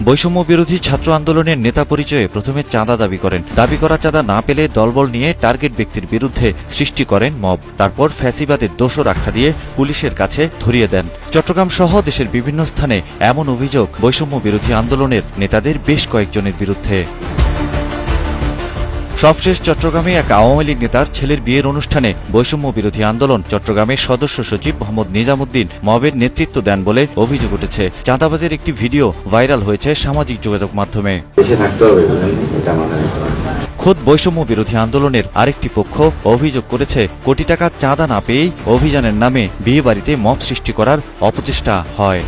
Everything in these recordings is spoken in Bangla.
বৈষম্য বিরোধী ছাত্র আন্দোলনের নেতা পরিচয়ে প্রথমে চাঁদা দাবি করেন। দাবি করা চাঁদা না পেলে দলবল নিয়ে টার্গেট ব্যক্তির বিরুদ্ধে সৃষ্টি করেন মব। তারপর ফ্যাসিবাদের দোষর আখ্যা দিয়ে পুলিশের কাছে ধরিয়ে দেন। চট্টগ্রাম সহ দেশের বিভিন্ন স্থানে এমন অভিযোগ বৈষম্য বিরোধী আন্দোলনের নেতাদের বেশ কয়েকজনের বিরুদ্ধে। সবশেষ চট্টগ্রামে এক আওয়ামী লীগ নেতার ছেলের বিয়ের অনুষ্ঠানে বৈষম্য বিরোধী আন্দোলন চট্টগ্রামের সদস্য সচিব মোহাম্মদ নিজামুদ্দিন মবের নেতৃত্ব দেন বলে অভিযোগ উঠেছে। চাঁদাবাজের একটি ভিডিও ভাইরাল হয়েছে সামাজিক যোগাযোগ মাধ্যমে। খোদ বৈষম্য বিরোধী আন্দোলনের আরেকটি পক্ষ অভিযোগ করেছে, কোটি টাকা চাঁদা না পেয়েই অভিযানের নামে বিয়েবাড়িতে মব সৃষ্টি করার অপচেষ্টা হয়।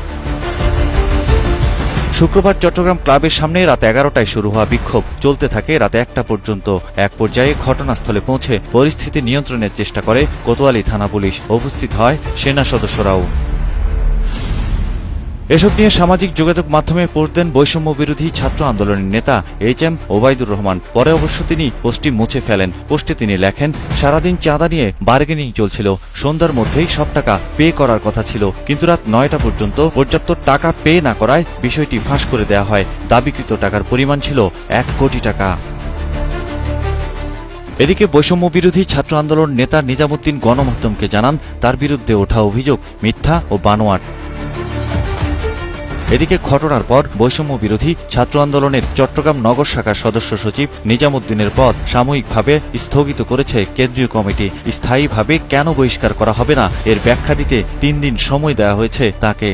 শুক্রবার চট্টগ্রাম ক্লাবের সামনে রাত 11টায় শুরু হওয়া বিক্ষোভ চলতে থাকে রাত 1টা পর্যন্ত। এক পর্যায়ে ঘটনাস্থলে পৌঁছে পরিস্থিতি নিয়ন্ত্রণের চেষ্টা করে কোতোয়ালি থানা পুলিশ। উপস্থিত হয় সেনা সদস্যরাও। এসব নিয়ে সামাজিক যোগাযোগ মাধ্যমে পোস্ট দেন বৈষম্য বিরোধী ছাত্র আন্দোলনের নেতা এইচ.এম. ওবায়দুর রহমান। পরে অবশ্য তিনি পোস্টটি মুছে ফেলেন। পোস্টে তিনি লেখেন, সারাদিন চাঁদা নিয়ে বার্গেনিং চলছিল, সন্ধ্যার মধ্যেই সব টাকা পে করার কথা ছিল, কিন্তু রাত 9টা পর্যন্ত পর্যাপ্ত টাকা পে না করায় বিষয়টি ফাঁস করে দেয়া হয়। দাবিকৃত টাকার পরিমাণ ছিল 1 কোটি টাকা। এদিকে বৈষম্য বিরোধী ছাত্র আন্দোলন নেতা নিজামুদ্দিন গণমাধ্যমকে জানান, তার বিরুদ্ধে ওঠা অভিযোগ মিথ্যা ও বানোয়াট। এদিকে ঘটনার পর বৈষম্য বিরোধী ছাত্র আন্দোলনের চট্টগ্রাম নগর শাখার সদস্য সচিব নিজামুদ্দিনের পদ সাময়িকভাবে স্থগিত করেছে কেন্দ্রীয় কমিটি। স্থায়ীভাবে কেন বহিষ্কার করা হবে না এর ব্যাখ্যা দিতে 3 দিন সময় দেওয়া হয়েছে তাকে।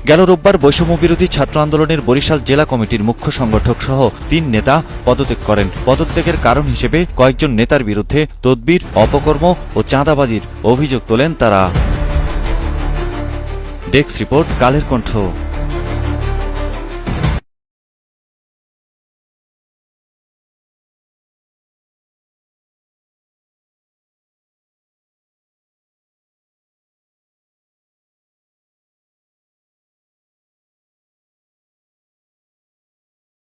গেল রোববার বৈষম্য বিরোধী ছাত্র আন্দোলনের বরিশাল জেলা কমিটির মুখ্য সংগঠক সহ 3 নেতা পদত্যাগ করেন। পদত্যাগের কারণ হিসেবে কয়েকজন নেতার বিরুদ্ধে তদবির, অপকর্ম ও চাঁদাবাজির অভিযোগ তোলেন তারা। Desk report, Kaler Kantho.